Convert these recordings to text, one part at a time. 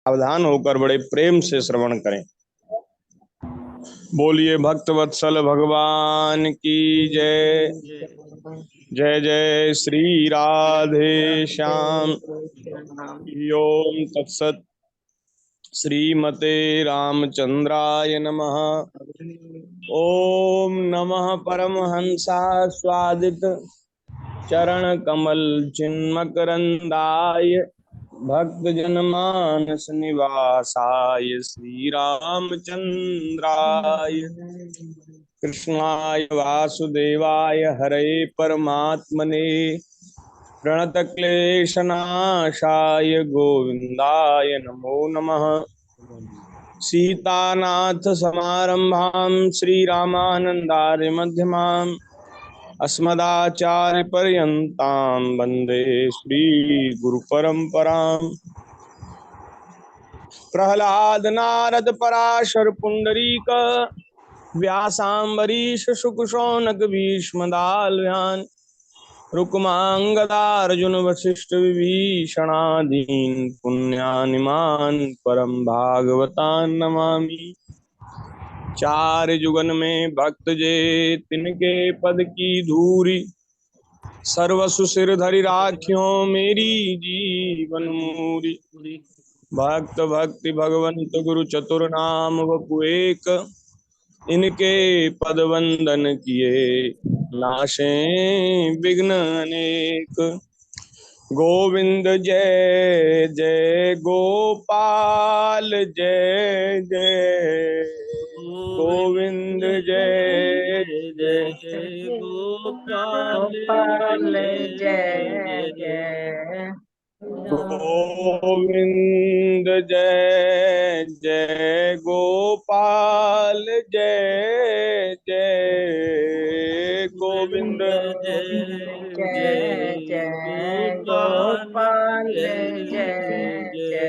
सावधान होकर बड़े प्रेम से श्रवण करें। बोलिए भक्त वत्सल भगवान की जय। जय जय श्री राधे श्याम। ओम तत्सत। श्रीमते रामचंद्राय नमः। ओम नमः परमहंसास्वादित चरण कमल चिन्मकरंदाय भक्त जनमानस निवासाय श्री रामचंद्राय कृष्णाय वासुदेवाय हरे परमात्मने प्रणतक्लेशनाशाय गोविंदाय नमो नमः। सीतानाथ समारंभां श्रीरामानंदार्य मध्यमाम् अस्मदाचार्य पर्यन्तां वन्दे श्री गुरु परंपराम्। प्रहलाद नारद पराशर पुंडरीक व्यासाम्बरीश शुकशौनक भीष्मदाल्यान् रुक्मांगदार्जुन वशिष्ठ विभीषणादीन् पुण्यानिमान् परम भागवतान् नमामि। चार जुगन में भक्त जे तिनके पद की धूरी सर्वसु सिर धरि राख्यों मेरी जीवन मूरी। भक्त भक्ति भगवंत गुरु चतुर नाम वपु एक इनके पद वंदन किए नाशे विघ्न अनेक। गोविंद जय जय गोपाल जय जय गोविंद जय जय गोपाल जय जय गोविंद जय जय गोपाल जय जय गोविंद जय जय गोपाल जय जय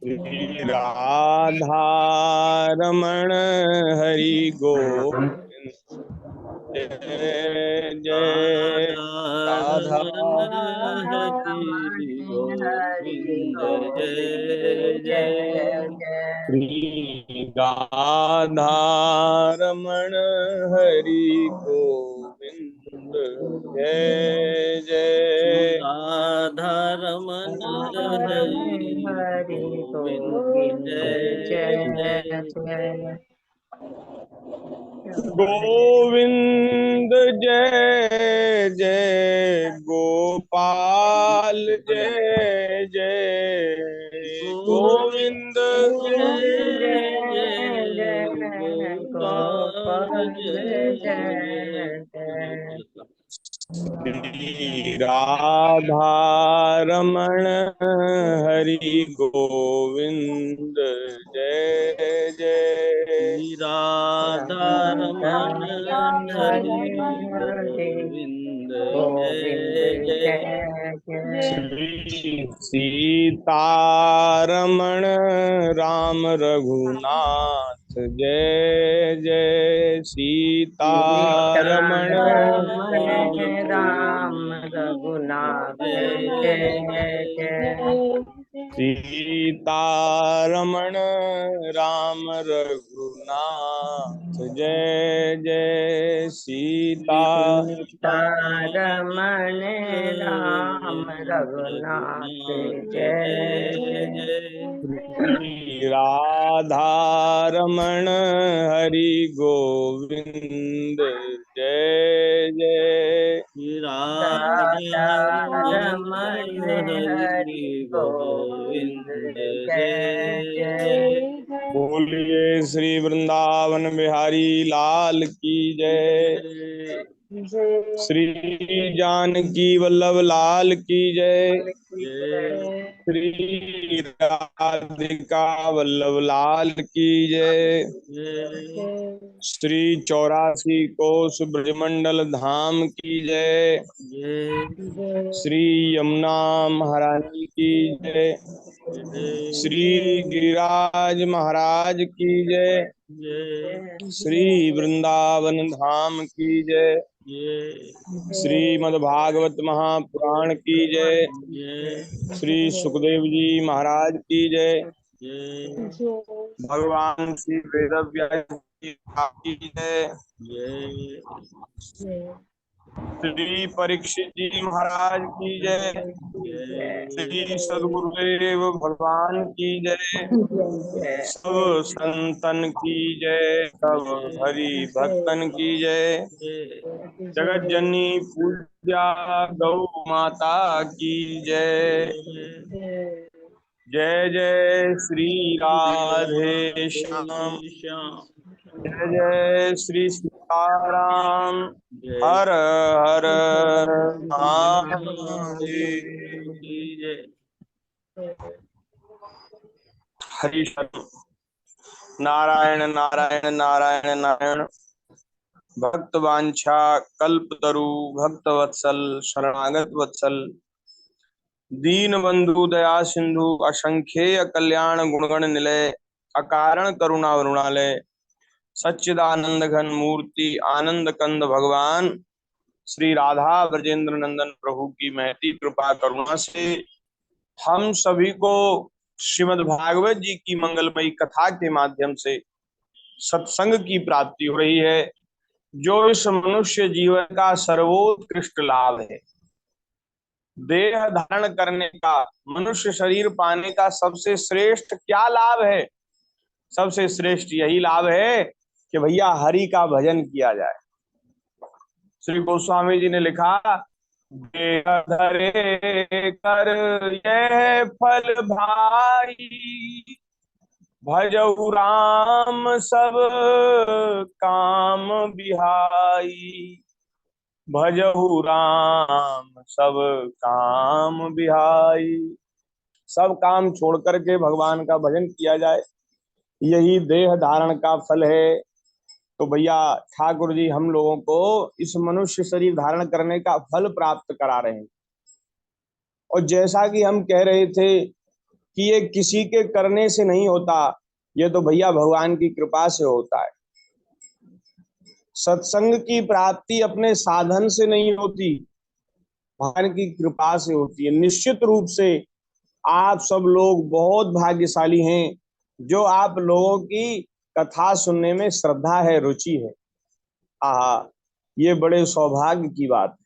श्री राधा रमण हरि गोविंद जय जय राधा हरि गोविंद जय जय श्री राधा रमण हरि गोविंद जय जय राधा रमन हरि गोविंद जय जय गोविंद जय जय गोपाल जय जय गोविंद गोपाल जय जय श्री राधा रमण हरि गोविंद जय जय राधा रमन हरि गोविंद जय जय श्री सीता रमण राम रघुनाथ जय जय सीता रमण राम रघुनाथ जय जय सीता रमण राम रघुनाथ जय जय सीता रमण राम रघुनाथ जय श्री राधा रमण हरि गोविंद जय जय राधा रमण हरि गोविंद जय जय बोलिए श्री वृंदावन बिहारी लाल की जय। श्री जानकी वल्लभ लाल की जय। श्री राधिका वल्लभ लाल की जय। श्री 84 कोस ब्रजमंडल धाम की जय। श्री यमुना महारानी की जय। श्री गिरिराज महाराज की जय। श्री वृंदावन धाम की जय। श्रीमद् भागवत महापुराण की जय। श्री सुखदेव जी महाराज की जय। भगवान श्री वेदव्यास जी की जय। श्री परीक्षित जी महाराज की जय। श्री सद्गुरुदेव भगवान की जय। सब संतन की जय। सब हरि भक्तन की जय। जगत जननी पूज्या गौ माता की जय। जय जय श्री राधे श्याम। जय जय श्री सीताराम। हर हर महादेव। हरि शरण। नारायण नारायण नारायण नारायण। भक्त वांछा कल्पतरु भक्त वत्सल शरणागत वत्सल। दीन बंधु दया सिंधु असंख्येय कल्याण गुणगण निलय। अकारण करुणा वरुणालय। सच्चिदानंद घन मूर्ति आनंद कंद भगवान श्री राधा ब्रजेंद्र नंदन प्रभु की महती कृपा करुणा से हम सभी को श्रीमद् भागवत जी की मंगलमयी कथा के माध्यम से सत्संग की प्राप्ति हो रही है, जो इस मनुष्य जीवन का सर्वोत्कृष्ट लाभ है। देह धारण करने का, मनुष्य शरीर पाने का सबसे श्रेष्ठ क्या लाभ है? सबसे श्रेष्ठ यही लाभ है कि भैया हरि का भजन किया जाए। श्री गोस्वामी जी ने लिखा, देह धरे कर यह फल भाई, भजऊ राम सब काम बिहाई। भजहु राम सब काम बिहाई। सब काम छोड़ करके भगवान का भजन किया जाए, यही देह धारण का फल है। तो भैया ठाकुर जी हम लोगों को इस मनुष्य शरीर धारण करने का फल प्राप्त करा रहे हैं। और जैसा कि हम कह रहे थे कि ये किसी के करने से नहीं होता, ये तो भैया भगवान की कृपा से होता है। सत्संग की प्राप्ति अपने साधन से नहीं होती, भगवान की कृपा से होती है। निश्चित रूप से आप सब लोग बहुत भाग्यशाली हैं, जो आप लोगों की कथा सुनने में श्रद्धा है, रुचि है। आहा, ये बड़े सौभाग्य की बात है।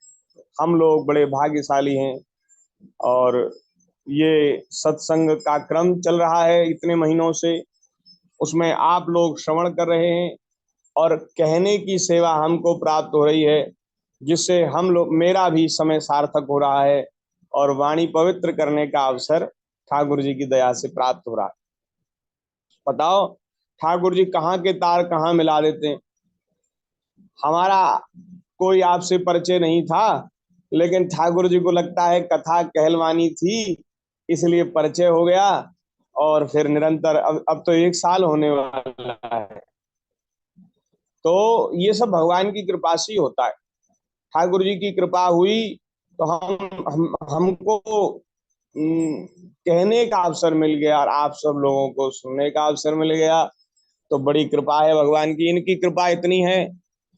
हम लोग बड़े भाग्यशाली हैं। और ये सत्संग का क्रम चल रहा है इतने महीनों से, उसमें आप लोग श्रवण कर रहे हैं और कहने की सेवा हमको प्राप्त हो रही है, जिससे हम लोग, मेरा भी समय सार्थक हो रहा है और वाणी पवित्र करने का अवसर ठाकुर जी की दया से प्राप्त हो रहा है। बताओ, ठाकुर जी कहाँ के तार कहाँ मिला देते हैं। हमारा कोई आपसे परिचय नहीं था, लेकिन ठाकुर जी को लगता है कथा कहलवानी थी, इसलिए परिचय हो गया। और फिर निरंतर अब तो 1 साल होने वाला है। तो ये सब भगवान की कृपा से ही होता है। ठाकुर जी की कृपा हुई तो हमको कहने का अवसर मिल गया और आप सब लोगों को सुनने का अवसर मिल गया। तो बड़ी कृपा है भगवान की। इनकी कृपा इतनी है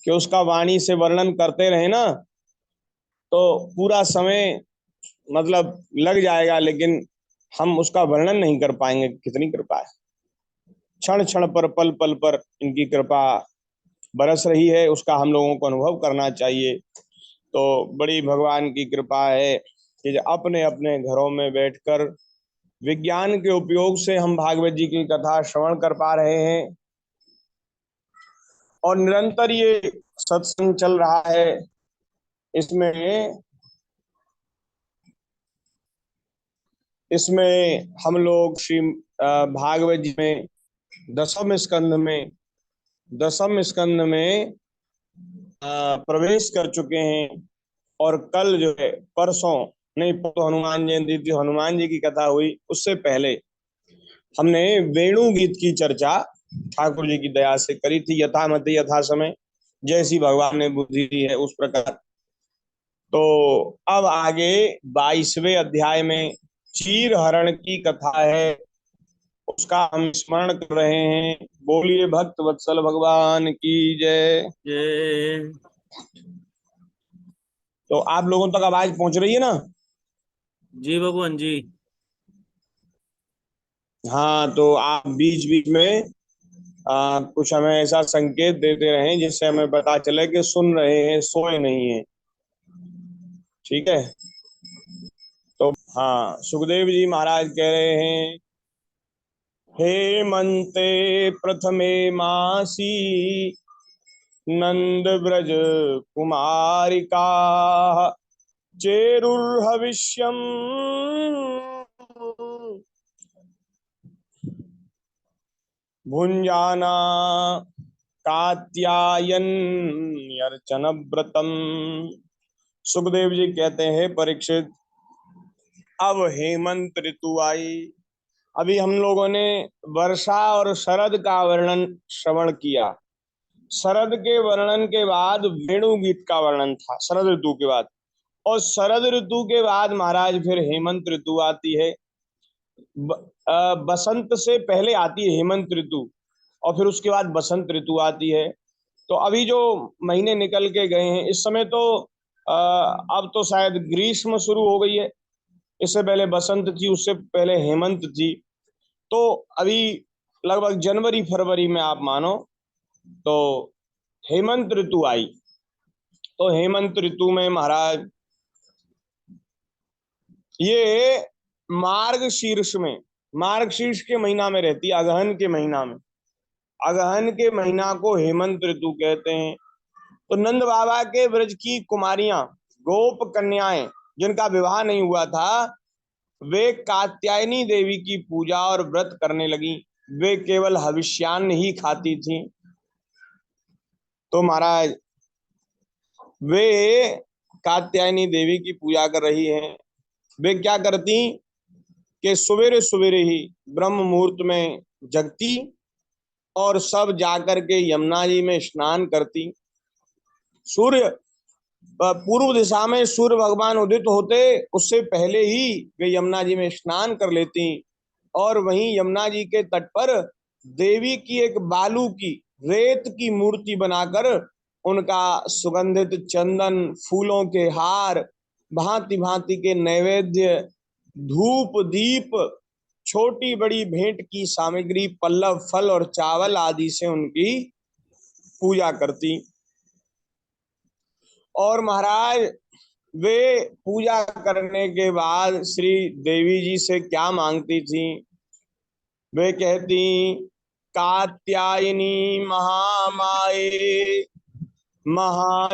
कि उसका वाणी से वर्णन करते रहे ना तो पूरा समय मतलब लग जाएगा, लेकिन हम उसका वर्णन नहीं कर पाएंगे, कितनी कृपा है। क्षण क्षण पर पल पल पर इनकी कृपा बरस रही है, उसका हम लोगों को अनुभव करना चाहिए। तो बड़ी भगवान की कृपा है कि अपने अपने घरों में बैठकर विज्ञान के उपयोग से हम भागवत जी की कथा श्रवण कर पा रहे हैं। और निरंतर ये सत्संग चल रहा है। इसमें हम लोग श्री भागवत जी में दसम स्कंद में प्रवेश कर चुके हैं। और कल जो है, परसों नहीं, तो हनुमान जयंती थी, हनुमान जी की कथा हुई। उससे पहले हमने वेणु गीत की चर्चा ठाकुर जी की दया से करी थी, यथामति यथा समय, जैसी भगवान ने बुद्धि दी है उस प्रकार। तो अब आगे 22वें अध्याय में चीर हरण की कथा है, उसका हम स्मरण कर रहे हैं। बोलिए भक्त वत्सल भगवान की जय। तो आप लोगों तक आवाज पहुंच रही है ना? जी भगवान जी। हाँ, तो आप बीच बीच में कुछ हमें ऐसा संकेत देते रहें जिससे हमें पता चले कि सुन रहे हैं, सोए नहीं है। ठीक है। तो हाँ, सुखदेव जी महाराज कह रहे हैं, हेमंते प्रथमे मासी नंद ब्रज कुमारिका चेरुर्हविष्यम भुंजाना कात्यायन अर्चन व्रतम। सुखदेव जी कहते हैं, परीक्षित, अब हेमंत ऋतु आई। अभी हम लोगों ने वर्षा और शरद का वर्णन श्रवण किया। शरद के वर्णन के बाद वेणु गीत का वर्णन था, शरद ऋतु के बाद। और शरद ऋतु के बाद महाराज फिर हेमंत ऋतु आती है। बसंत से पहले आती है हेमंत ऋतु, और फिर उसके बाद बसंत ऋतु आती है। तो अभी जो महीने निकल के गए हैं, इस समय तो अब तो शायद ग्रीष्म शुरू हो गई है। इससे पहले बसंत थी, उससे पहले हेमंत थी। तो अभी लगभग जनवरी फरवरी में आप मानो तो हेमंत ऋतु आई। तो हेमंत ऋतु में महाराज ये मार्ग शीर्ष में, मार्ग शीर्ष के महीना में रहती है, अगहन के महीना में। अगहन के महीना को हेमंत ऋतु कहते हैं। तो नंद बाबा के ब्रज की कुमारियां, गोप कन्याएं जिनका विवाह नहीं हुआ था, वे कात्यायनी देवी की पूजा और व्रत करने लगी। वे केवल हविष्यान्न ही खाती थी। तो महाराज वे कात्यायनी देवी की पूजा कर रही हैं। वे क्या करती कि सवेरे सवेरे ही ब्रह्म मुहूर्त में जगती और सब जाकर के यमुना जी में स्नान करती। सूर्य पूर्व दिशा में सूर्य भगवान उदित होते, उससे पहले ही वे यमुना जी में स्नान कर लेती और वहीं यमुना जी के तट पर देवी की एक बालू की, रेत की मूर्ति बनाकर उनका सुगंधित चंदन, फूलों के हार, भांति भांति के नैवेद्य, धूप दीप, छोटी बड़ी भेंट की सामग्री, पल्लव, फल और चावल आदि से उनकी पूजा करती। और महाराज वे पूजा करने के बाद श्री देवी जी से क्या मांगती थी? वे कहती, कात्यायनी महामाये महायोगिन्यधीश्वरी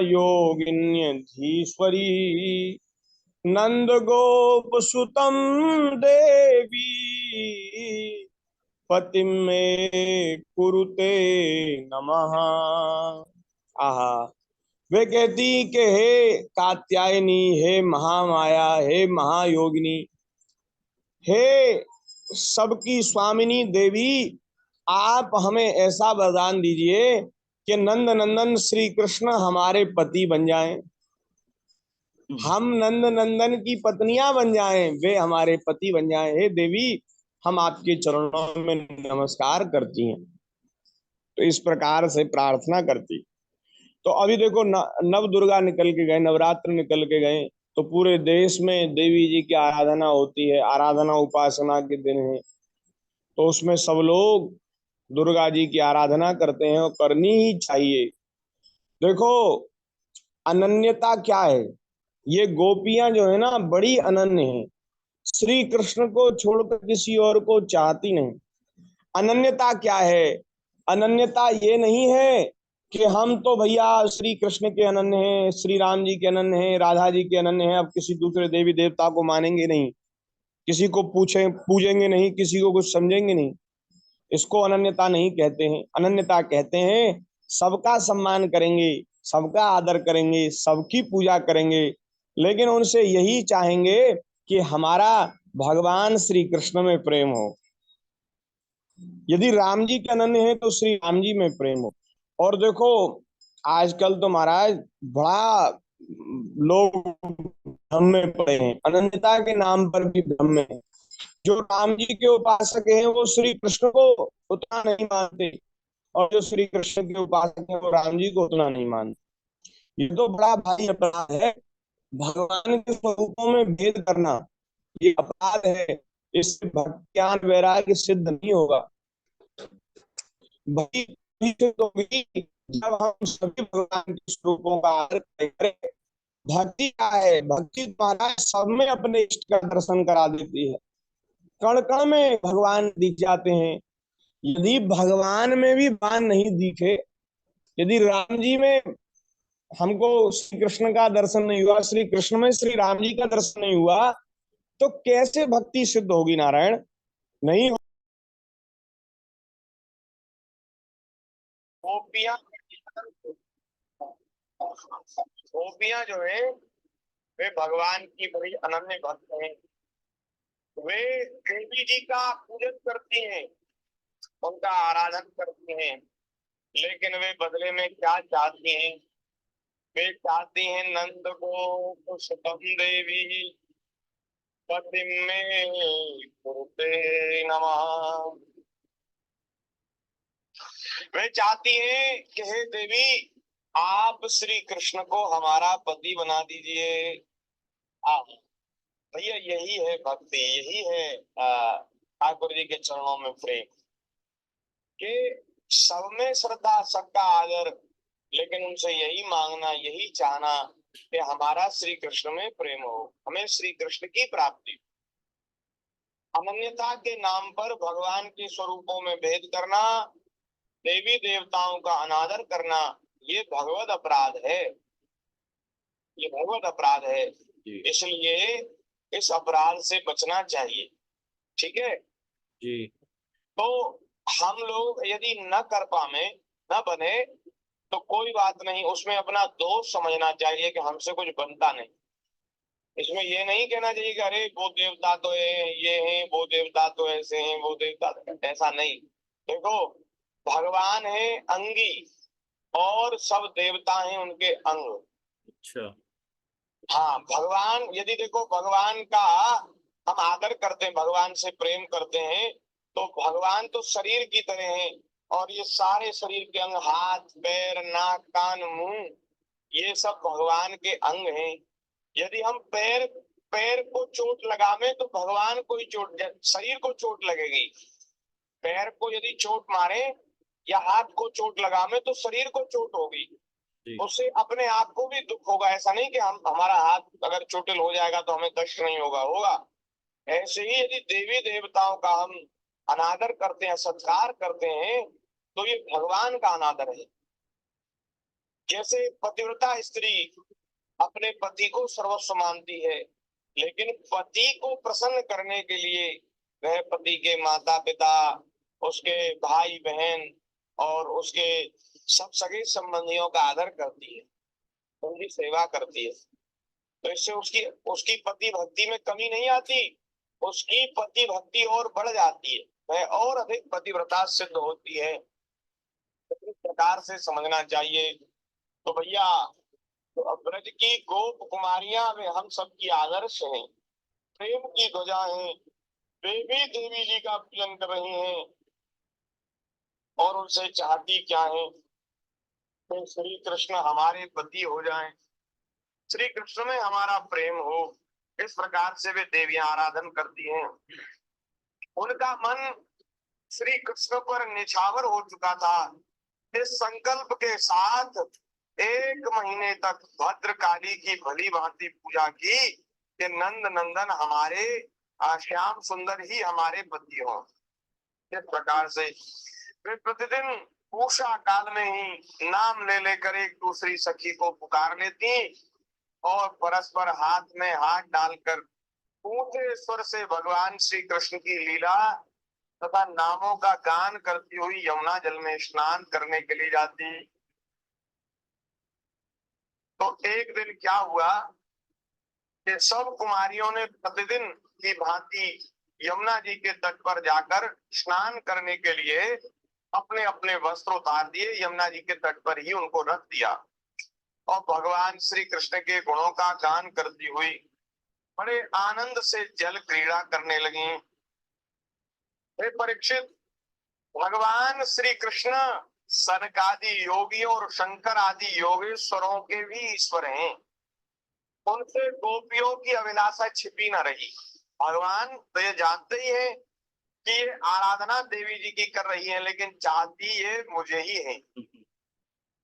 नंद गोप सुतम देवी पतिम में कुरुते नमः। आहा, वे कहती कि हे कात्यायनी, हे महामाया, हे महायोगिनी, हे सबकी स्वामिनी देवी, आप हमें ऐसा वरदान दीजिए कि नंद नंदन श्री कृष्ण हमारे पति बन जाएं। हम नंद नंदन की पत्नियां बन जाएं, वे हमारे पति बन जाएं। हे देवी, हम आपके चरणों में नमस्कार करती हैं। तो इस प्रकार से प्रार्थना करती। तो अभी देखो नव दुर्गा निकल के गए, नवरात्र निकल के गए। तो पूरे देश में देवी जी की आराधना होती है, आराधना उपासना के दिन है। तो उसमें सब लोग दुर्गा जी की आराधना करते हैं और करनी ही चाहिए। देखो, अनन्यता क्या है? ये गोपियां जो है ना, बड़ी अनन्य है, श्री कृष्ण को छोड़कर किसी और को चाहती नहीं। अनन्यता क्या है? अनन्यता ये नहीं है कि हम तो भैया श्री कृष्ण के अनन्य हैं, श्री राम जी के अनन्य हैं, राधा जी के अनन्य हैं, अब किसी दूसरे देवी देवता को मानेंगे नहीं, किसी को पूजेंगे नहीं, किसी को कुछ समझेंगे नहीं। इसको अनन्यता नहीं कहते हैं। अनन्यता कहते हैं सबका सम्मान करेंगे, सबका आदर करेंगे, सबकी पूजा करेंगे, लेकिन उनसे यही चाहेंगे कि हमारा भगवान श्री कृष्ण में प्रेम हो। यदि राम जी के अनन्य है तो श्री राम जी में प्रेम हो। और देखो, आजकल तो महाराज बड़ा लोग भ्रम में पड़े हैं, अनन्यता के नाम पर भी भ्रम में है। जो राम जी के उपासक हैं वो श्री कृष्ण को उतना नहीं मानते, और जो श्री कृष्ण के उपासक हैं वो राम जी को उतना नहीं मानते। ये तो बड़ा भारी अपराध है। भगवान के स्वरूपों में भेद करना ये अपराध है। इससे भक्ति ज्ञान वैराग्य सिद्ध नहीं होगा। भक्ति तभी सिद्ध होगी जब हम सभी भगवान के स्वरूपों का आदर करें। भक्ति क्या है? भक्ति तुम्हारा सब में अपने इष्ट का दर्शन करा देती है। कण कण में भगवान दिख जाते हैं। यदि भगवान में भी भगवान नहीं दिखे, यदि राम जी में हमको श्री कृष्ण का दर्शन नहीं हुआ, श्री कृष्ण में श्री राम जी का दर्शन नहीं हुआ, तो कैसे भक्ति सिद्ध होगी नारायण? नहीं। गोपियां गोपियां जो है वे भगवान की बड़ी अनन्य भक्त हैं। वे देवी जी का पूजन करती हैं, उनका आराधन करती हैं, लेकिन वे बदले में क्या चाहती हैं? वे चाहती हैं नंद को सुतम देवी पति में कुरुते नमः। वे चाहती हैं कि हे देवी आप श्री कृष्ण को हमारा पति बना दीजिए। भैया यही है भक्ति, यही है ठाकुर जी के चरणों में प्रेम के सब में श्रद्धा, सबका आदर, लेकिन उनसे यही मांगना, यही चाहना कि हमारा श्री कृष्ण में प्रेम हो, हमें श्री कृष्ण की प्राप्ति। अनन्यता के नाम पर भगवान के स्वरूपों में भेद करना, देवी देवताओं का अनादर करना, ये भगवत अपराध है, ये भगवत अपराध है। इसलिए इस अपराध से बचना चाहिए। ठीक है जी। तो हम लोग यदि न कर पाए, न बने, तो कोई बात नहीं, उसमें अपना दोष समझना चाहिए कि हमसे कुछ बनता नहीं। इसमें ये नहीं कहना चाहिए कि अरे वो देवता तो है, ये हैं, वो देवता तो ऐसे हैं, वो देवता तो ऐसा नहीं। देखो भगवान है अंगी और सब देवता हैं उनके अंग। अच्छा। हाँ भगवान, यदि देखो भगवान का हम आदर करते हैं, भगवान से प्रेम करते हैं, तो भगवान तो शरीर की तरह हैं और ये सारे शरीर के अंग, हाथ पैर नाक कान मुंह, ये सब भगवान के अंग हैं। यदि हम पैर पैर को चोट लगावे तो भगवान को ही चोट, शरीर को चोट लगेगी। पैर को यदि चोट मारे या हाथ को चोट लगावे तो शरीर को चोट होगी, उससे अपने आप को भी दुख होगा। ऐसा नहीं कि हम हमारा हाथ अगर चोटिल हो जाएगा तो हमें कष्ट नहीं होगा, होगा। ऐसे ही यदि देवी देवताओं का हम अनादर करते हैं, सत्कार करते हैं, तो ये भगवान का अनादर है। जैसे पतिव्रता स्त्री अपने पति को सर्वस्व मानती है, लेकिन पति को प्रसन्न करने के लिए वह पति के माता पिता, उसके भाई बहन और उसके सब सगे संबंधियों का आदर करती है, उनकी सेवा करती है। तो इससे उसकी उसकी पति भक्ति में कमी नहीं आती, उसकी पति भक्ति और बढ़ जाती है, वह और अधिक पतिव्रता सिद्ध होती है। तो इस प्रकार से समझना चाहिए। तो भैया तो अब ब्रज की गोप कुमारियां वे हम सबकी आदर्श हैं, प्रेम की ध्वजा हैं। वे भी देवी जी का पूजन कर रही हैं और उनसे चाहती क्या है कि श्री कृष्ण हमारे पति हो जाएं, श्री कृष्ण में हमारा प्रेम हो। इस प्रकार से वे देवियां आराधन करती हैं। उनका मन श्री कृष्ण पर निछावर हो चुका था। इस संकल्प के साथ 1 महीने तक भद्रकाली की भली भांति पूजा की कि नंद नंदन हमारे श्याम सुंदर ही हमारे पति हो। इस प्रकार से वे प्रतिदिन उषा काल में ही नाम ले लेकर एक दूसरी सखी को पुकार लेती और परस्पर हाथ में हाथ डालकर ऊंचे स्वर से भगवान श्री कृष्ण की लीला तथा नामों का गान करती हुई यमुना जल में स्नान करने के लिए जाती। तो एक दिन क्या हुआ कि सब कुमारियों ने प्रतिदिन की भांति यमुना जी के तट पर जाकर स्नान करने के लिए अपने अपने वस्त्र उतार दिए, यमुना जी के तट पर ही उनको रख दिया और भगवान श्री कृष्ण के गुणों का गान करती हुई बड़े आनंद से जल क्रीड़ा करने लगी। हे परीक्षित, भगवान श्री कृष्ण सनकादि योगियों और शंकर आदि योगेश्वरों के भी ईश्वर हैं। उनसे गोपियों की अभिलाषा छिपी न रही। भगवान तो ये जानते ही है कि ये आराधना देवी जी की कर रही है, लेकिन चाहती ये मुझे ही है।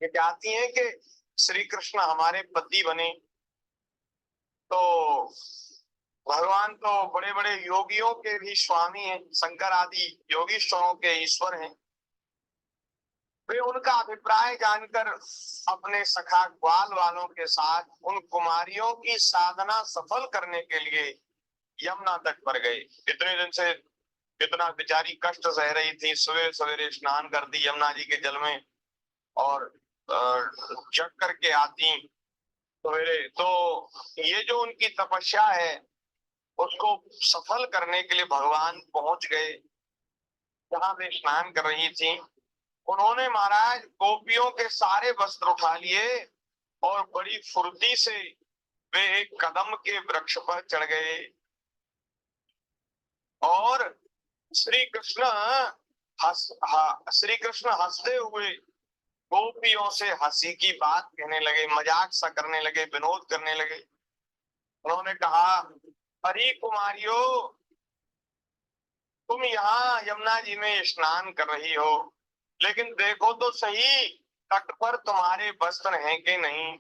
ये चाहती है कि श्री कृष्ण हमारे पति बने। तो भगवान तो बड़े बड़े योगियों के भी स्वामी हैं, शंकर आदि योगीश्वरों के ईश्वर हैं। वे उनका अभिप्राय जानकर अपने सखा ग्वाल वालों के साथ उन कुमारियों की साधना सफल करने के लिए यमुना तट पर गए। इतने दिन से कितना बेचारी कष्ट सह रही थी, सवेरे सवेरे स्नान करती यमुना जी के जल में और जग करके आती सवेरे। तो ये जो उनकी तपस्या है उसको सफल करने के लिए भगवान पहुंच गए जहां वे स्नान कर रही थी। उन्होंने महाराज गोपियों के सारे वस्त्र उठा लिए और बड़ी फुर्ती से वे एक कदम के वृक्ष पर चढ़ गए और श्री कृष्ण श्री कृष्ण हंसते हुए गोपियों से हंसी की बात कहने लगे, मजाक सा करने लगे, विनोद करने लगे। उन्होंने कहा, अरे कुमारियों, तुम यहाँ यमुना जी में स्नान कर रही हो, लेकिन देखो तो सही तट पर तुम्हारे वस्त्र हैं कि नहीं।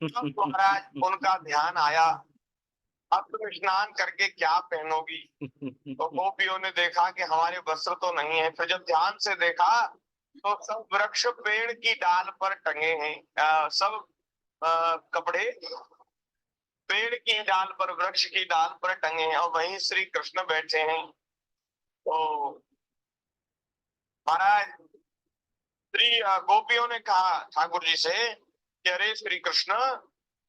तब महाराज उनका ध्यान आया, अब तुम स्नान करके क्या पहनोगी। तो गोपियों ने देखा कि हमारे वस्त्र तो नहीं है। फिर जब ध्यान से देखा तो सब वृक्ष पेड़ की डाल पर टंगे हैं। सब कपड़े पेड़ की डाल पर, वृक्ष की डाल पर टंगे हैं और वहीं श्री कृष्ण बैठे हैं। तो महाराज श्री गोपियों ने कहा ठाकुर जी से कि अरे श्री कृष्ण,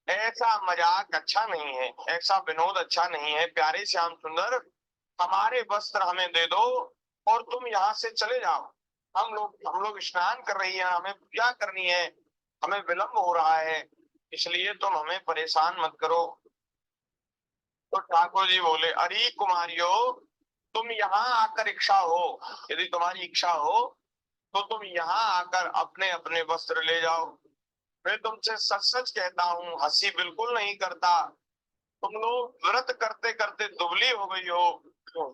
ऐसा मजाक अच्छा नहीं है, ऐसा विनोद अच्छा नहीं है। प्यारे श्याम सुंदर, हमारे वस्त्र हमें दे दो और तुम यहाँ से चले जाओ। हम लोग स्नान कर रही हैं, हमें पूजा करनी है, हमें विलंब हो रहा है, इसलिए तुम हमें परेशान मत करो। तो ठाकुर जी बोले, अरे कुमारियों, तुम यहाँ आकर इच्छा हो, यदि तुम्हारी इच्छा हो तो तुम यहाँ आकर अपने अपने वस्त्र ले जाओ। मैं तुमसे सच सच कहता हूँ, हंसी बिल्कुल नहीं करता। तुम लोग व्रत करते करते दुबली हो गई हो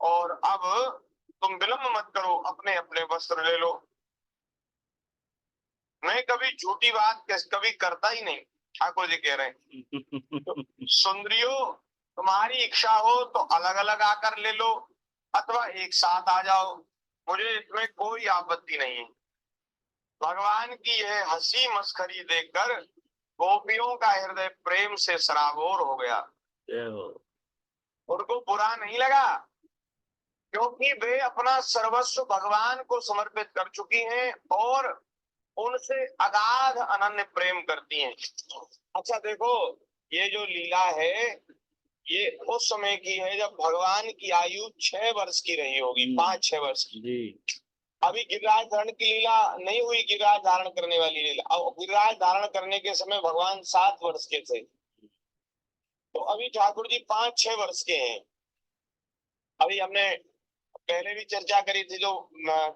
और अब तुम विलंब मत करो, अपने अपने वस्त्र ले लो। मैं कभी झूठी बात कभी करता ही नहीं, ठाकुर जी कह रहे हैं। तो सुंदरियों, तुम्हारी इच्छा हो तो अलग अलग आकर ले लो अथवा एक साथ आ जाओ, मुझे इसमें कोई आपत्ति नहीं है। भगवान की यह हंसी मस्खरी देखकर गोपियों का हृदय प्रेम से सराबोर हो गया। उनको बुरा नहीं लगा, क्योंकि वे अपना सर्वस्व भगवान को समर्पित कर चुकी हैं और उनसे अगाध अनन्य प्रेम करती हैं। अच्छा देखो, ये जो लीला है ये उस समय की है जब भगवान की आयु 6 वर्ष की रही होगी, 5-6 वर्ष की। अभी गिरिराज धारण की लीला नहीं हुई, गिरिराज धारण करने वाली लीला। अब गिरिराज धारण करने के समय भगवान 7 वर्ष के थे, तो अभी ठाकुर जी 5-6 वर्ष के हैं। अभी हमने पहले भी चर्चा करी थी, जो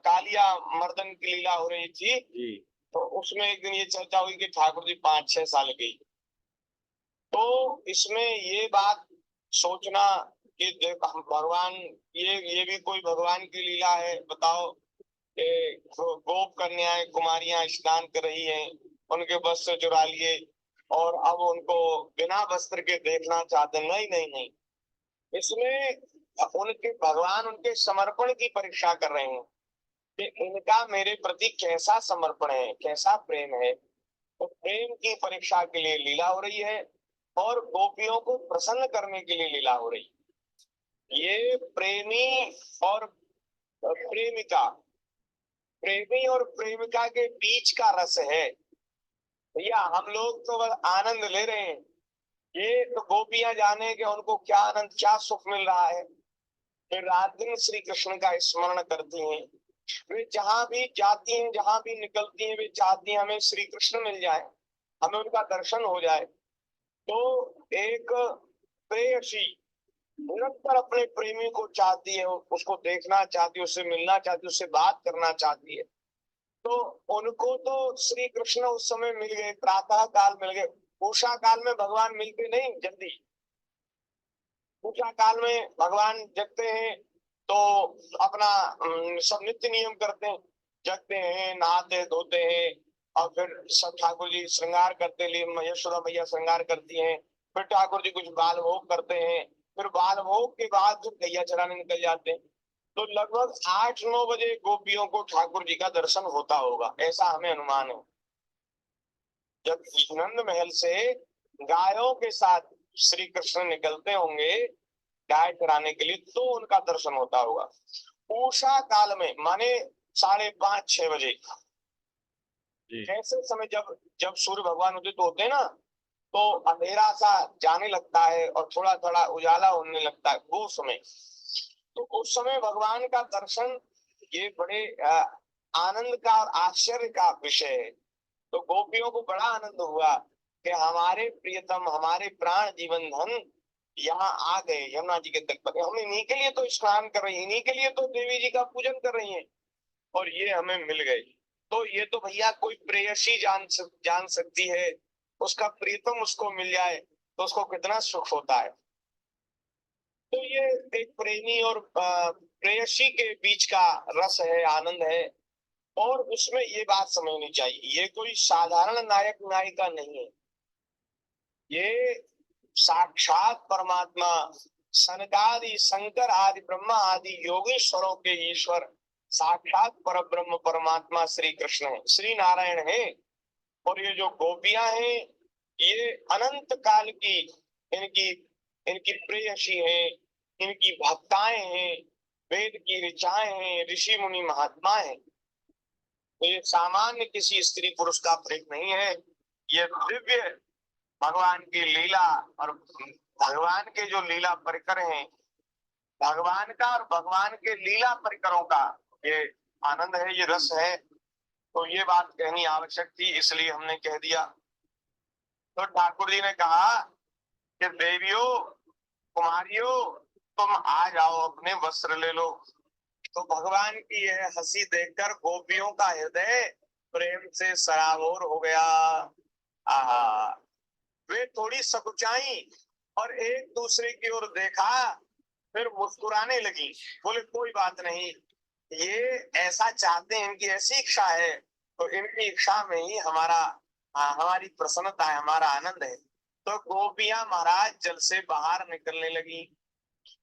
कालिया मर्दन की लीला हो रही थी तो उसमें एक दिन ये चर्चा हुई कि ठाकुर जी 5-6 साल के। तो इसमें ये बात सोचना कि भगवान, ये भी कोई भगवान की लीला है। बताओ कि गोप कन्याएं कुमारियां स्नान कर रही हैं, उनके वस्त्र चुरा लिए और अब उनको बिना वस्त्र के देखना चाहते। नहीं नहीं नहीं, इसमें उनके भगवान उनके समर्पण की परीक्षा कर रहे हैं कि इनका मेरे प्रति कैसा समर्पण है, कैसा प्रेम है। तो प्रेम की परीक्षा के लिए लीला हो रही है और गोपियों को प्रसन्न करने के लिए लीला हो रही है। ये प्रेमी और प्रेमिका, प्रेमी और प्रेमिका के बीच का रस है भैया। हम लोग तो बस आनंद ले रहे हैं, ये तो गोपियां जाने कि उनको क्या आनंद, क्या सुख मिल रहा है। फिर रात दिन श्री कृष्ण का स्मरण करती हैं। वे जहां भी जाती हैं, जहां भी निकलती हैं, वे चाहती हैं हमें श्री कृष्ण मिल जाए, हमें उनका दर्शन हो जाए। तो एक प्रेयसी निरंतर अपने प्रेमी को चाहती है, उसको देखना चाहती है, उससे मिलना चाहती है, उससे बात करना चाहती है। तो उनको तो श्री कृष्ण उस समय मिल गए, प्रातः काल मिल गए। उषा काल में भगवान मिलते नहीं जल्दी। उषा काल में भगवान जगते हैं तो अपना सब नित्य नियम करते हैं, जगते हैं, नहाते धोते हैं, और फिर सब ठाकुर जी श्रृंगार करते लिए यशोदा मैया श्रृंगार करती हैं, फिर ठाकुर जी कुछ बाल भोग करते हैं, फिर बाल भोग के बाद फिर गैया चराने निकल जाते हैं। तो लगभग 8-9 बजे गोपियों को ठाकुर जी का दर्शन होता होगा, ऐसा हमें अनुमान है। जब नंद महल से गायों के साथ श्री कृष्ण निकलते होंगे गाय चराने के लिए, तो उनका दर्शन होता होगा। उषा काल में माने 5:30-6 बजे जी ऐसे समय जब जब सूर्य भगवान उदित होते हैं ना, तो अंधेरा सा जाने लगता है और थोड़ा थोड़ा उजाला होने लगता है, वो समय। तो उस समय भगवान का दर्शन ये बड़े आनंद का और आश्चर्य का विषय है। तो गोपियों को बड़ा आनंद हुआ कि हमारे प्रियतम, हमारे प्राण जीवन धन यहाँ आ गए यमुना जी के तट पर। हम इन्हीं के लिए तो स्नान कर रहे हैं, इन्हीं के लिए तो देवी जी का पूजन कर रही हैं, और ये हमें मिल गए। तो ये तो भैया कोई प्रेयसी जान सकती है, उसका प्रियतम उसको मिल जाए तो उसको कितना सुख होता है। तो ये एक प्रेमी और प्रेयसी के बीच का रस है, आनंद है। और उसमें ये बात समझनी चाहिए, ये कोई साधारण नायक नायिका नहीं है, ये साक्षात परमात्मा सनकादि शंकर आदि ब्रह्मा आदि योगेश्वरों के ईश्वर साक्षात पर ब्रह्म परमात्मा श्री कृष्ण है, श्री नारायण है। और ये जो गोपियां हैं ये अनंत काल की इनकी इनकी प्रेयसी हैं, इनकी भक्ताएं हैं, वेद की ऋचाएं हैं, ऋषि मुनि महात्मा हैं। तो ये सामान्य किसी स्त्री पुरुष का प्रेम नहीं है, ये दिव्य भगवान की लीला और भगवान के जो लीला परिकर हैं, भगवान का और भगवान के लीला परिकरों का ये आनंद है, ये रस है। तो ये बात कहनी आवश्यक थी, इसलिए हमने कह दिया। तो ठाकुर जी ने कहा कि देवियों, कुमारियों, तुम आ जाओ, अपने वस्त्र ले लो। तो भगवान की यह हंसी देखकर गोपियों का हृदय प्रेम से सराबोर हो गया। आहा, वे थोड़ी सकुचाई और एक दूसरे की ओर देखा, फिर मुस्कुराने लगी, बोले कोई बात नहीं, ये ऐसा चाहते हैं, इनकी ऐसी इच्छा है, तो इनकी इच्छा में ही हमारी प्रसन्नता है, हमारा आनंद है। तो गोपियां महाराज जल से बाहर निकलने लगी।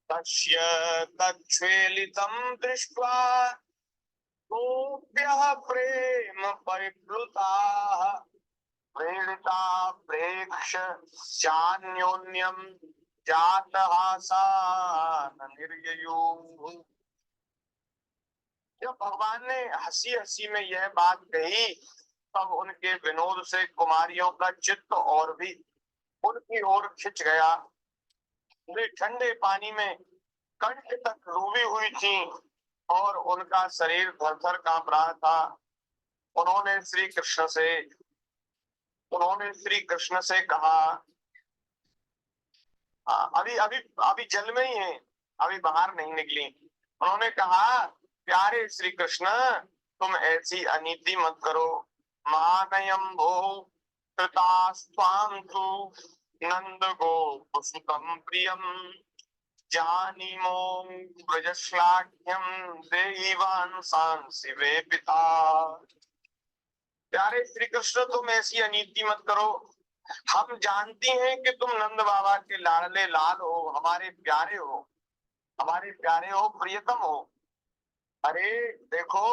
तस्य तच्छ्वेलितं दृष्ट्वा गोप्यः प्रेम परिप्लुताः प्रेरिता प्रेक्ष चान्योन्यं जातहासा निर्ययुः। जब भगवान ने हंसी हंसी में यह बात कही, तब उनके विनोद से कुमारियों का चित्त और भी उनकी ओर खिंच गया। वे ठंडे पानी में कंठ तक डूबी हुई थी और उनका शरीर थर थर कांप रहा था। उन्होंने श्री कृष्ण से कहा, अभी अभी अभी जल में ही है, अभी बाहर नहीं निकली। उन्होंने कहा, प्यारे श्री कृष्ण, तुम ऐसी अनीति मत करो। मानयम भो कृतास्त्वां तु नंद गो कुसुतम प्रियम जानीमो ब्रजश्लाघ्यम देवांसांसि वे पिता। प्यारे श्री कृष्ण, तुम ऐसी अनीति मत करो। हम जानती हैं कि तुम नंद बाबा के लाडले लाल हो, हमारे प्यारे हो, हमारे प्यारे हो, प्रियतम हो। अरे देखो,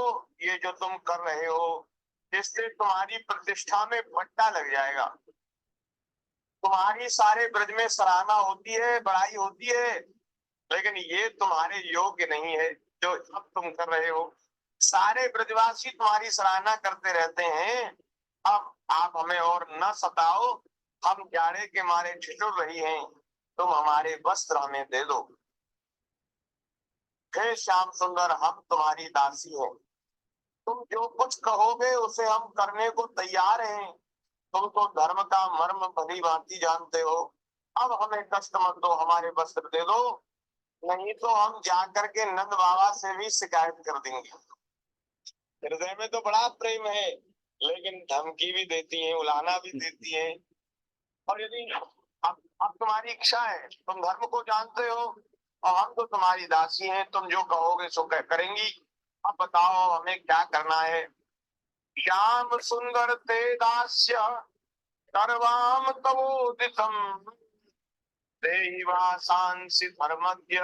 ये जो तुम कर रहे हो, इससे तुम्हारी प्रतिष्ठा में पट्टा लग जाएगा। तुम्हारी सारे ब्रज में सराहना होती है, बड़ाई होती है, लेकिन ये तुम्हारे योग्य नहीं है जो अब तुम कर रहे हो। सारे ब्रजवासी तुम्हारी सराहना करते रहते हैं, अब आप हमें और न सताओ, हम जाड़े के मारे ठिठुर रही हैं, तुम हमारे वस्त्र हमें दे दो। हे श्याम सुंदर, हम तुम्हारी दासी हैं, तुम जो कुछ कहोगे उसे हम करने को तैयार हैं। तुम तो धर्म का मर्म भली भांति जानते हो। अब हमें कष्ट मत दो, हमारे वस्त्र दे दो, नहीं तो हम जाकर के नंद बाबा से भी शिकायत कर देंगे। हृदय में तो बड़ा प्रेम है, लेकिन धमकी भी देती है, उलाहना भी देती है। और यदि अब तुम्हारी इच्छा है, तुम धर्म को जानते हो और हम तो तुम्हारी दासी हैं, तुम जो कहोगे सो करेंगी। अब बताओ हमें क्या करना है। श्याम सुंदर ते दास्य सर्वाम तवोदितम देहि वासांसि धर्मज्ञ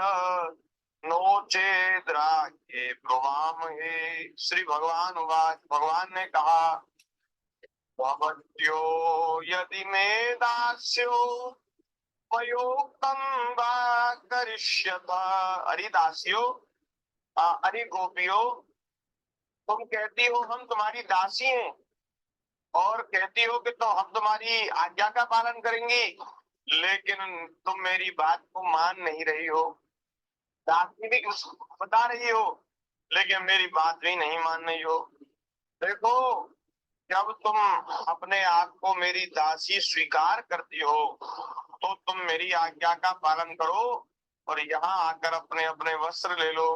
नो चेद्राह्ये ब्रुवामहे। श्री भगवान भगवान ने कहा, भवत्यो यदि मे दास्यो मयोक्तं वा करिष्यत। अरे दासियो, अरे गोपियो, तुम कहती हो हम तुम्हारी दासी हैं और कहती हो कि तो हम तुम्हारी आज्ञा का पालन करेंगी, लेकिन तुम मेरी बात को मान नहीं रही हो। दासी भी बता रही हो लेकिन मेरी बात भी नहीं मान रही हो। देखो, जब तुम अपने आप को मेरी दासी स्वीकार करती हो तो तुम मेरी आज्ञा का पालन करो और यहाँ आकर अपने अपने वस्त्र ले लो।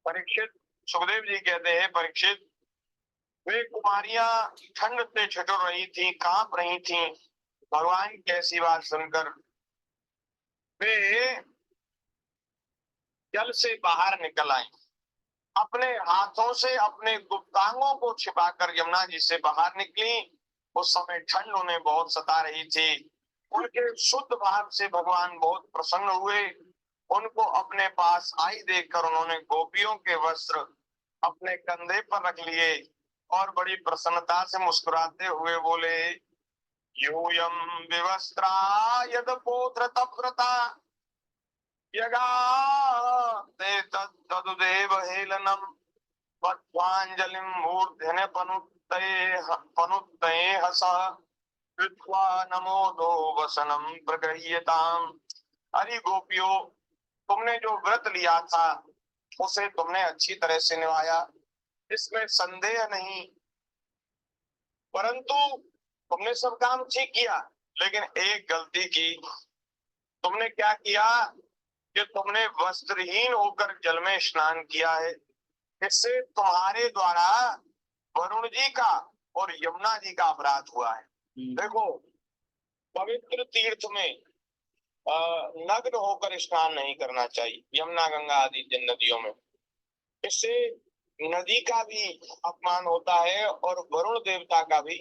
परीक्षित, सुखदेव जी कहते हैं, परीक्षित, वे कुमारियां ठंड से ठिठुर रही थी, कांप रही थी। भगवान की ऐसी बात सुनकर वे जल से बाहर निकल आई, अपने हाथों से अपने गुप्तांगों को छिपाकर यमुना जी से बाहर निकली। उस समय ठंड उन्हें बहुत सता रही थी। उनके शुद्ध भाव से भगवान बहुत प्रसन्न हुए। उनको अपने पास आई देखकर उन्होंने गोपियों के वस्त्र अपने कंधे पर रख लिए और बड़ी प्रसन्नता से मुस्कुराते हुए बोले, यूयम विवस्त्रा यद पोत्र तप्रता यगा ते तदुदेव हेलनम पद्वांजलिं मूर्धन्य पनुत्तये हसा कृत्वा नमोदो वसनम प्रगृह्यताम्। अरे गोपियों, तुमने जो व्रत लिया था उसे तुमने अच्छी तरह से निभाया, इसमें संदेह नहीं, परंतु तुमने सब काम ठीक किया, लेकिन एक गलती की। तुमने क्या किया कि तुमने वस्त्रहीन होकर जल में स्नान किया है। इससे तुम्हारे द्वारा वरुण जी का और यमुना जी का अपराध हुआ है। देखो, पवित्र तीर्थ में नग्न होकर स्नान नहीं करना चाहिए, यमुना गंगा आदि जिन नदियों में। इससे नदी का भी अपमान होता है और वरुण देवता का भी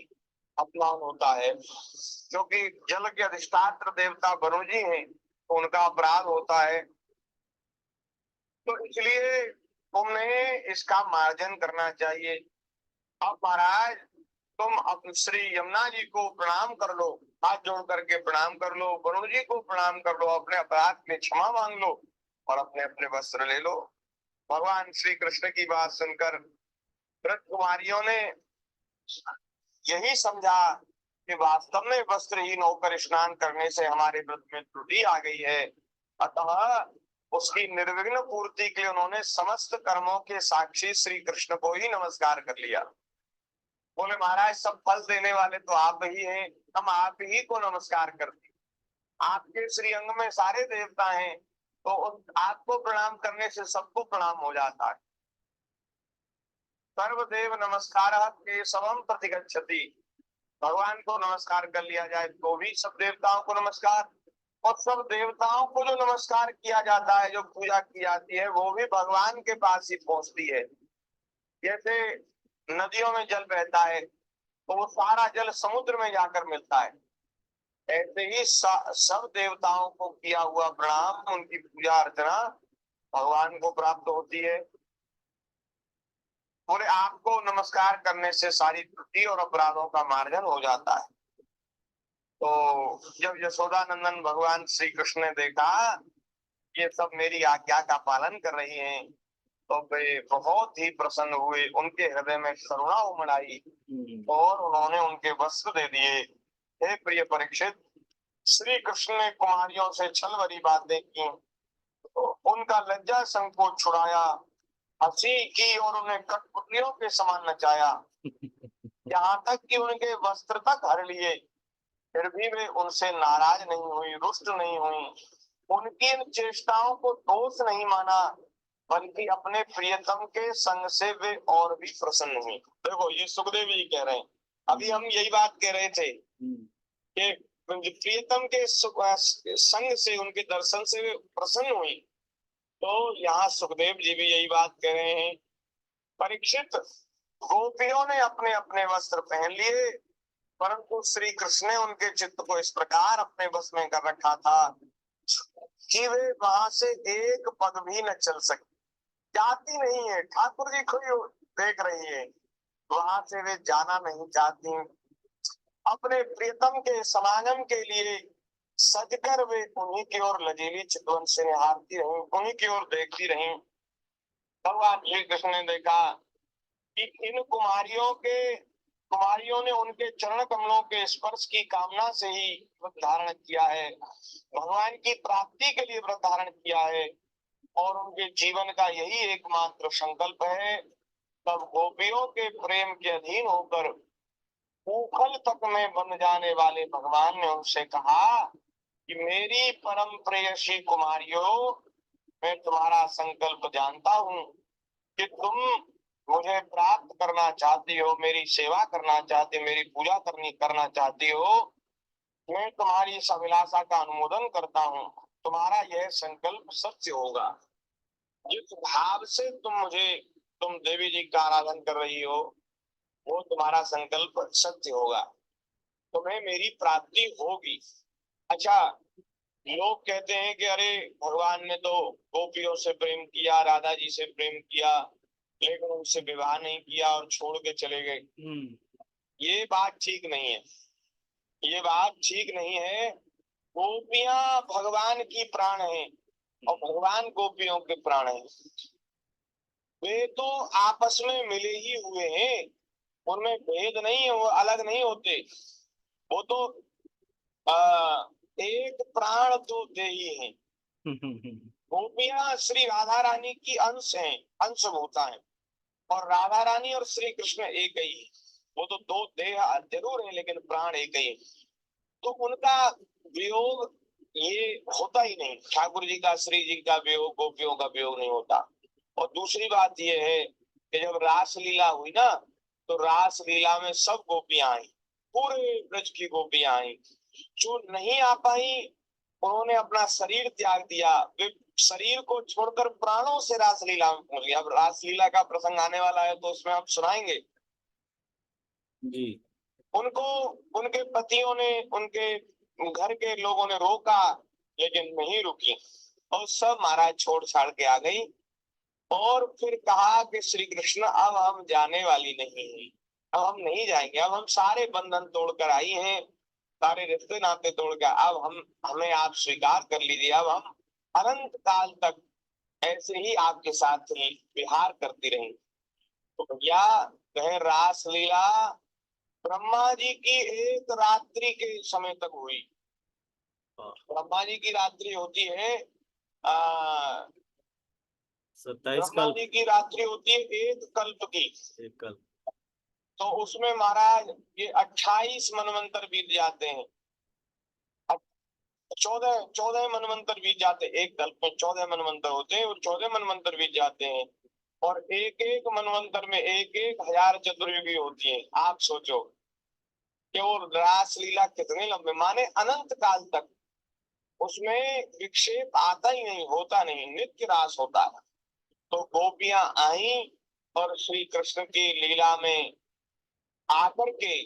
अपमान होता है, क्योंकि जल के अधिष्ठात्र देवता वरुण जी हैं, तो उनका अपराध होता है। तो इसलिए तुमने इसका मार्जन करना चाहिए। अब महाराज, तुम अपने श्री यमुना जी को प्रणाम कर लो, हाथ जोड़ करके प्रणाम कर लो, वरुण जी को प्रणाम कर लो, अपने अपराध के क्षमा मांग लो और अपने अपने वस्त्र ले लो। भगवान श्री कृष्ण की बात सुनकर व्रत कुमारियों ने यही समझा कि वास्तव में वस्त्रहीन होकर स्नान करने से हमारे व्रत में त्रुटि आ गई है। अतः उसकी निर्विघ्न पूर्ति के लिए उन्होंने समस्त कर्मों के साक्षी श्री कृष्ण को ही नमस्कार कर लिया। बोले, महाराज सब फल देने वाले तो आप ही हैं, हम आप ही को नमस्कार करते हैं। आपके श्री अंग में सारे देवता हैं, तो आपको प्रणाम करने से सबको प्रणाम हो जाता है। सर्वदेव नमस्कार केशवम प्रतिगच्छति। भगवान को नमस्कार कर लिया जाए तो भी सब देवताओं को नमस्कार, और सब देवताओं को जो नमस्कार किया जाता है, जो पूजा की जाती है, वो भी भगवान के पास ही पहुंचती है। जैसे नदियों में जल बहता है तो वो सारा जल समुद्र में जाकर मिलता है, ऐसे ही सब देवताओं को किया हुआ प्रणाम, उनकी पूजा अर्चना भगवान को प्राप्त होती है। पूरे आपको नमस्कार करने से सारी त्रुटि और अपराधों का मार्जन हो जाता है। तो जब यशोदानंदन भगवान श्री कृष्ण ने देखा ये सब मेरी आज्ञा का पालन कर रही हैं, तो वे बहुत ही प्रसन्न हुए, उनके हृदय में करुणा उमड़ आई और उन्होंने उनके वस्त्र दे दिए। हे प्रिय परीक्षित, श्री कृष्ण ने कुमारियों से छल भरी बातें की, तो उनका लज्जा संकोच छुड़ाया, हंसी की और उन्हें कठपुतलियों के समान नचाया, यहाँ तक कि उनके वस्त्र तक हर लिए, फिर भी वे उनसे नाराज नहीं हुई, रुष्ट नहीं हुई। उनकी इन चेष्टाओं को दोष नहीं माना, बल्कि अपने प्रियतम के संग से वे और भी प्रसन्न हुई। देखो, ये सुखदेव जी कह रहे हैं, अभी हम यही बात कह रहे थे कि प्रियतम के संग से, उनके दर्शन से वे प्रसन्न हुई। तो यहाँ सुखदेव जी भी यही बात कह रहे हैं, परीक्षित गोपियों ने अपने अपने वस्त्र पहन लिए, परंतु श्री कृष्ण ने उनके चित्त को इस प्रकार अपने बस में कर रखा था कि वे वहां से एक पग भी न चल सके। जाती नहीं है, ठाकुर जी को ही देख रही है, वहां से वे जाना नहीं चाहती। अपने प्रियतम के समागम के लिए सजकर वे उन्हीं की ओर लजीली चितवन से निहारती रहीं, उन्हीं की ओर देखती रहीं। भगवान श्री कृष्ण ने देखा कि इन कुमारियों ने उनके चरण कमलों के स्पर्श की कामना से ही व्रत धारण किया है, भगवान की प्राप्ति के लिए व्रत धारण किया है, और उनके जीवन का यही एकमात्र संकल्प है। तब गोपियों के प्रेम के अधीन होकर ऊखल तक में बन जाने वाले भगवान ने उनसे कहा कि मेरी परम प्रेयसी कुमारियों, मैं तुम्हारा संकल्प जानता हूँ कि तुम मुझे प्राप्त करना चाहती हो, मेरी सेवा करना चाहती हो, मेरी पूजा करना चाहती हो। मैं तुम्हारी इस अभिलाषा का अनुमोदन करता हूँ, तुम्हारा यह संकल्प सत्य होगा। जिस भाव से तुम देवी जी का आराधन कर रही हो, वो तुम्हारा संकल्प सत्य होगा, तुम्हें मेरी प्राप्ति होगी। अच्छा, लोग कहते हैं कि अरे भगवान ने तो गोपियों से प्रेम किया, राधा जी से प्रेम किया, लेकिन उनसे विवाह नहीं किया और छोड़ के चले गए। ये बात ठीक नहीं है, ये बात ठीक नहीं है। गोपियां भगवान की प्राण हैं और भगवान गोपियों के प्राण हैं। वे तो आपस में मिले ही हुए हैं, उनमें भेद नहीं है, वो अलग नहीं होते। वो तो एक प्राण तो देही हैं। गोपियां श्री राधा रानी की अंश हैं, अंशभूता हैं, और राधा रानी और श्री कृष्ण एक ही है। वो तो दो देह जरूर है, लेकिन प्राण एक ही है। तो उनका वियोग ये होता ही नहीं, ठाकुर जी का, श्री जी का वियोग, गोपियों का वियोग नहीं होता। और दूसरी बात ये है कि जब रास लीला हुई ना, तो रास लीला में सब गोपियां आई, पूरे ब्रज की गोपियां आई। जो नहीं आ पाई, उन्होंने अपना शरीर त्याग दिया, वे शरीर को छोड़कर प्राणों से रासलीला में पहुंच गए। अब रासलीला का प्रसंग आने वाला है, तो उसमें हम सुनाएंगे जी। उनको। उनके पतियों ने, उनके घर के लोगों ने रोका, लेकिन नहीं रुकी, और सब महाराज छोड़ छाड़ के आ गई। और फिर कहा कि श्री कृष्ण, अब हम जाने वाली नहीं है, अब हम नहीं जाएंगे, अब हम सारे बंधन तोड़कर आई हैं, सारे रिश्ते नाते तोड़कर, अब हमें आप स्वीकार कर लीजिए, अब हम अनंत काल तक ऐसे ही आपके साथ ही विहार करती रहेंगे। तो भैया, वह रास लीला ब्रह्मा जी की एक रात्रि के समय तक हुई। ब्रह्मा जी की रात्रि होती है 27 ब्रह्मा कल्प। जी की रात्रि होती है एक कल्प की। एक कल्प। तो उसमें महाराज ये 28 मनवंतर बीत जाते हैं, 14 मनवंतर बीत जाते हैं। एक कल्प में 14 मनवंतर होते हैं, और 14 मनवंतर बीत जाते हैं, और एक एक मनवंतर में एक एक हजार चतुर्युगी होती है। आप सोचो कि वो रास लीला कितने लंबे, माने अनंत काल तक उसमें विक्षेप आता ही नहीं, होता नहीं, नित्य रास होता है। तो गोपियां आई और श्री कृष्ण की लीला में आकर के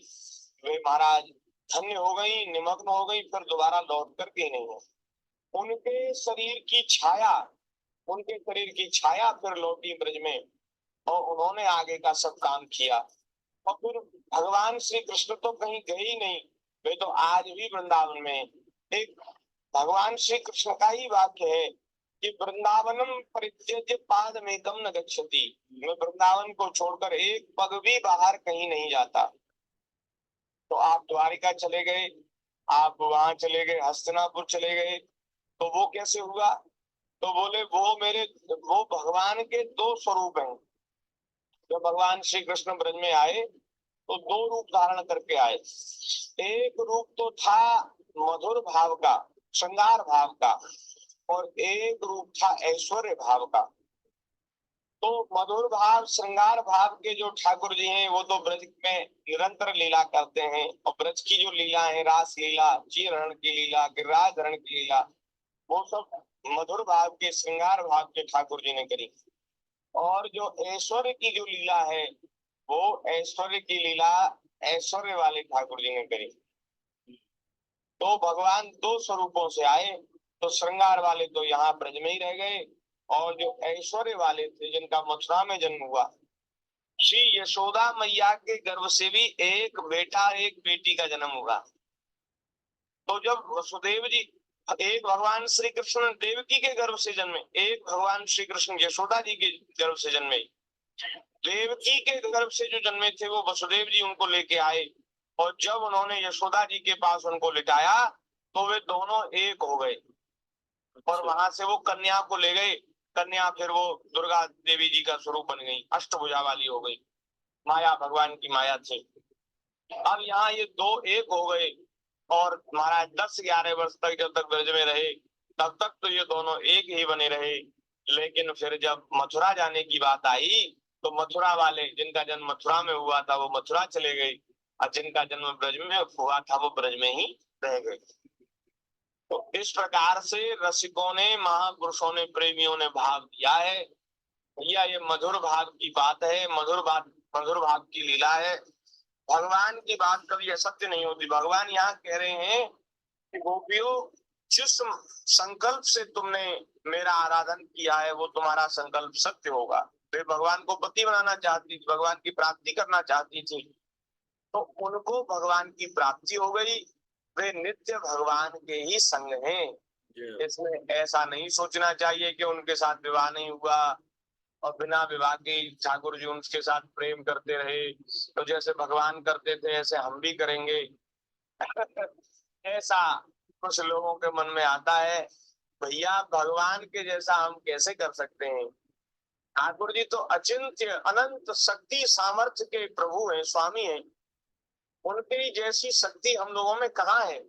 वे महाराज धन्य हो गई, निमग्न हो गई, फिर दोबारा लौट कर के नहीं है। उनके शरीर की छाया, उनके शरीर की छाया फिर लौटी ब्रज में, और उन्होंने आगे का सब काम किया। और फिर भगवान श्री कृष्ण तो कहीं गए ही नहीं, वे तो आज भी वृंदावन में। एक भगवान श्री कृष्ण का ही वाक्य है कि वृंदावनम परित्यज्य पादमेकम न गच्छति, मैं वृंदावन को छोड़कर एक पग भी बाहर कहीं नहीं जाता। तो आप द्वारिका चले गए, आप वहां चले गए, हस्तिनापुर चले गए, तो वो कैसे हुआ? तो बोले वो भगवान के दो स्वरूप हैं। जब भगवान श्री कृष्ण ब्रज में आए तो दो रूप धारण करके आए। एक रूप तो था मधुर भाव का, श्रृंगार भाव का, और एक रूप था ऐश्वर्य भाव का। तो मधुर भाव श्रृंगार भाव के जो ठाकुर जी हैं वो तो ब्रज में निरंतर लीला करते हैं, और ब्रज की जो लीला है, रास लीला, चीरहरण की लीला, गिरिराज हरण की लीला, वो सब मधुर भाव के श्रृंगार भाव के ठाकुर जी ने करी। और जो ऐश्वर्य की जो लीला है, वो ऐश्वर्य की लीला ऐश्वर्य वाले ठाकुर जी ने करी। तो भगवान दो स्वरूपों से आए, तो श्रृंगार वाले तो यहाँ ब्रज में ही रह गए, और जो ऐश्वर्य वाले थे जिनका मथुरा में जन्म हुआ, श्री यशोदा मैया के गर्भ से भी एक बेटा एक बेटी का जन्म हुआ। तो जब वसुदेव जी, एक भगवान श्री कृष्ण देवकी के गर्भ से जन्मे, एक भगवान श्री कृष्ण यशोदा जी के गर्भ से जन्मे। देवकी के गर्भ से जो जन्मे थे वो वसुदेव जी उनको लेके आए, और जब उन्होंने यशोदा जी के पास उनको लिटाया तो वे दोनों एक हो गए, और वहां से वो कन्या को ले गए। कन्या फिर वो दुर्गा देवी जी का स्वरूप बन गई, अष्टभुजा वाली हो गई, माया भगवान की माया थी। अब यहाँ ये दो एक हो गए, और महाराज 10-11 वर्ष तक जब तक ब्रज में रहे तब तक तो ये दोनों एक ही बने रहे। लेकिन फिर जब मथुरा जाने की बात आई तो मथुरा वाले, जिनका जन्म मथुरा में हुआ था वो मथुरा चले गए, और जिनका जन्म ब्रज में हुआ था वो ब्रज में ही रह गए। तो इस प्रकार से रसिकों ने, महापुरुषों ने, प्रेमियों ने भाव दिया है। भैया ये मधुर भाव की बात है, मधुर भाव की लीला है। भगवान की बात कभी असत्य नहीं होती। भगवान यहाँ कह रहे हैं कि गोपियों, जिस संकल्प से तुमने मेरा आराधन किया है वो तुम्हारा संकल्प सत्य होगा। वे भगवान को पति बनाना चाहती थी, भगवान की प्राप्ति करना चाहती थी, तो उनको भगवान की प्राप्ति हो गई। वे नित्य भगवान के ही संग हैं। इसमें ऐसा नहीं सोचना चाहिए कि उनके साथ विवाह नहीं हुआ और बिना विवाह के ठाकुर जी उनके साथ प्रेम करते रहे, तो जैसे भगवान करते थे ऐसे हम भी करेंगे। ऐसा कुछ लोगों के मन में आता है। भैया भगवान के जैसा हम कैसे कर सकते हैं? ठाकुर जी तो अचिंत्य अनंत शक्ति सामर्थ्य के प्रभु हैं, स्वामी हैं। उनके जैसी शक्ति हम लोगों में कहाँ है?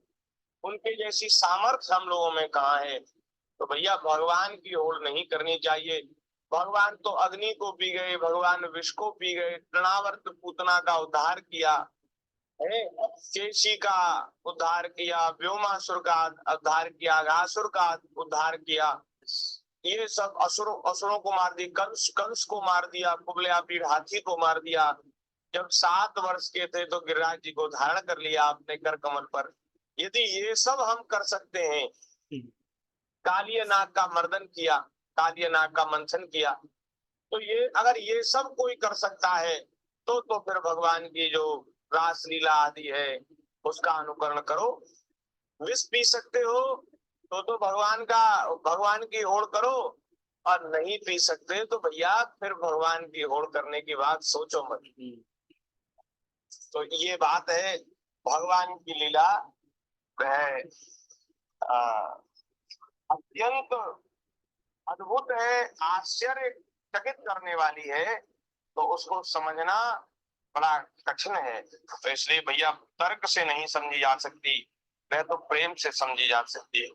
उनके जैसी सामर्थ्य हम लोगों में कहाँ है? तो भैया भगवान की होड़ नहीं करनी चाहिए। भगवान तो अग्नि को पी गए, भगवान विष को पी गए, तृणावर्त पूतना का उद्धार किया है, केशी का उद्धार किया, व्योमासुर का उद्धार किया, अघासुर का उद्धार किया। ये सब असुरों को मार दिया, कंस को मार दिया, कुबल्या पीड़ हाथी को मार दिया। जब 7 वर्ष के थे तो गिरिराज जी को धारण कर लिया आपने कर कमल पर। यदि ये सब हम कर सकते हैं, कालिय नाग का मर्दन किया, कालिय नाग का मंथन किया, तो ये अगर ये सब कोई कर सकता है तो फिर भगवान की जो रास लीला आदि है उसका अनुकरण करो। विष पी सकते हो तो भगवान की होड़ करो, और नहीं पी सकते तो भैया फिर भगवान की होड़ करने की बात सोचो मत। तो ये बात है, भगवान की लीला है अत्यंत अद्भुत है, आश्चर्य चकित करने वाली है। तो उसको समझना बड़ा कठिन है। तो इसलिए भैया तर्क से नहीं समझी जा सकती, वह तो प्रेम से समझी जा सकती है।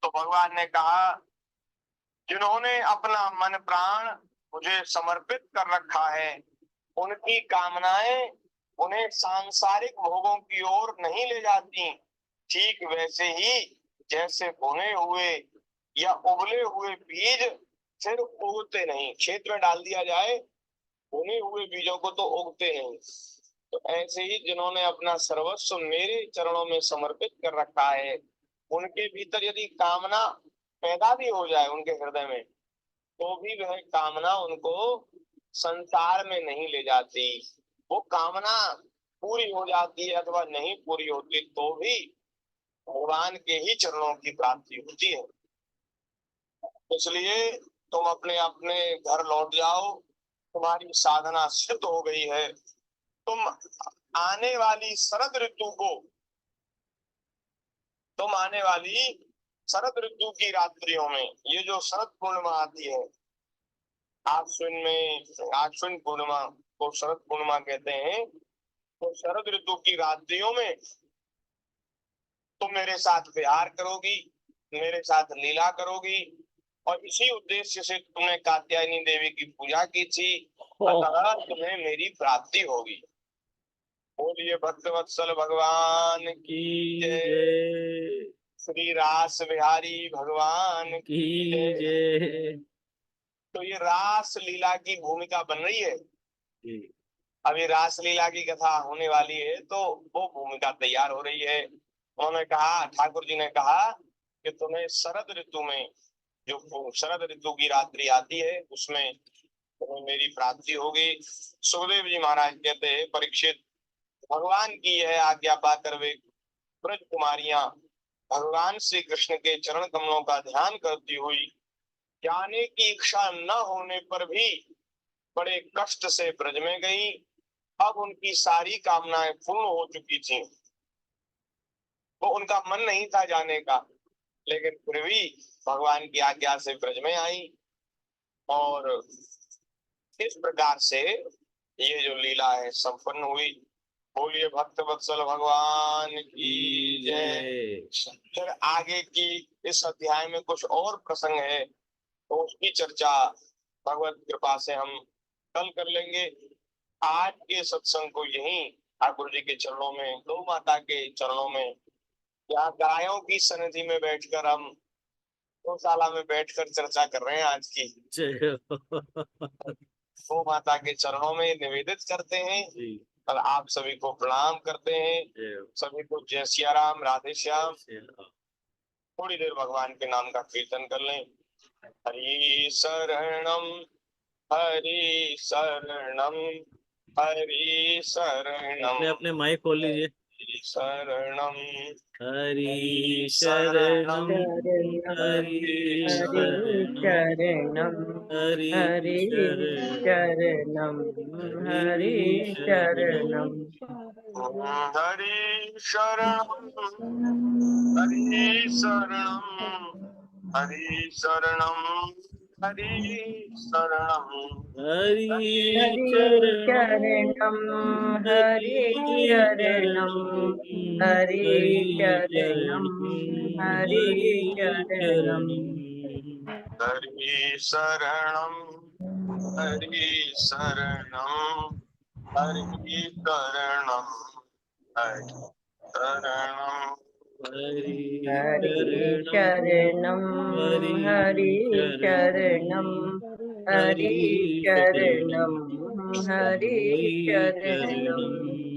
तो भगवान ने कहा, जिन्होंने अपना मन प्राण मुझे समर्पित कर रखा है, उनकी कामनाएं उन्हें सांसारिक भोगों की ओर नहीं ले जाती। ठीक वैसे ही जैसे बुने हुए या उबले हुए बीज फिर उगते नहीं, खेत में डाल दिया जाए, बुने हुए बीजों को तो उगते नहीं। तो ऐसे ही जिन्होंने अपना सर्वस्व मेरे चरणों में समर्पित कर रखा है, उनके भीतर यदि कामना पैदा भी हो जाए उनके हृदय में, तो भी वह कामना उनको संसार में नहीं ले जाती। वो कामना पूरी हो जाती है अथवा नहीं पूरी होती तो भी भगवान के ही चरणों की प्राप्ति होती है। इसलिए तुम अपने अपने घर लौट जाओ, तुम्हारी साधना सिद्ध हो गई है। तुम आने वाली शरद ऋतु को, तुम आने वाली शरद ऋतु की रात्रियों में, ये जो शरद पूर्णिमा आती है आश्विन पूर्णिमा को शरद पूर्णिमा कहते हैं, तो शरद ऋतु की रात्रियों में तुम मेरे साथ विहार करोगी, मेरे साथ लीला करोगी, और इसी उद्देश्य से तुमने कात्यायनी देवी की पूजा की थी, अतः तुम्हें मेरी प्राप्ति होगी। बोलिए भक्तवत्सल भगवान की की जय। जय, श्री रास बिहारी भगवान की की जय। जय। तो ये रास लीला की भूमिका बन रही है। जी अभी रास लीला की कथा होने वाली है, तो वो भूमिका तैयार हो रही है। उन्होंने कहा, ठाकुर जी ने कहा कि तुम्हें शरद ऋतु में, जो शरद ऋतु की रात्रि आती है, उसमें तुम्हें मेरी प्राप्ति होगी। सुखदेव जी महाराज कहते हैं, परीक्षित, भगवान की यह आज्ञा पाकर वे ब्रज कुमारियां भगवान श्री कृष्ण के चरण कमलों का ध्यान करती हुई जाने की इच्छा न होने पर भी बड़े कष्ट से ब्रज में गई। अब उनकी सारी कामनाएं पूर्ण हो चुकी थी, वो उनका मन नहीं था जाने का, लेकिन फिर भी भगवान की आज्ञा से ब्रज में आई। और इस प्रकार से ये जो लीला है संपन्न हुई। बोलिए भक्त वत्सल भगवान की जय। फिर आगे की इस अध्याय में कुछ और प्रसंग है, तो उसकी चर्चा भगवत कृपा से हम कल कर लेंगे। आज के सत्संग को यहीं ठाकुर जी के चरणों में, गौ माता के चरणों में, यहाँ गायों की सन्निधि में बैठकर हम गौशाला में बैठकर चर्चा कर रहे हैं आज की। जय गौ माता के चरणों में निवेदित करते हैं जी और आप सभी को प्रणाम करते हैं। जय सभी को जय सिया राम, राधे श्याम। श्री थोड़ी देर भगवान के नाम का कीर्तन कर लें। हरि शरणम, हरि शरणम, हरि शरणम, अपने अपने माइक खोल लीजिए। हरि शरणम, हरि शरणम, हरि शरणम, हरि शरणम, हरि शरणम, हरि शरणम, हरि शरणम, हरि शरणम, हरि शरणम, हरि चरणम, हरि चरणम, हरि चरणम, हरि चरणम, हरि शरणम, हरि शरणम, हरि शरणम, हरि शरणम, हरि चरणम, हरि चरणम, हरि चरणम, हरि चरणम।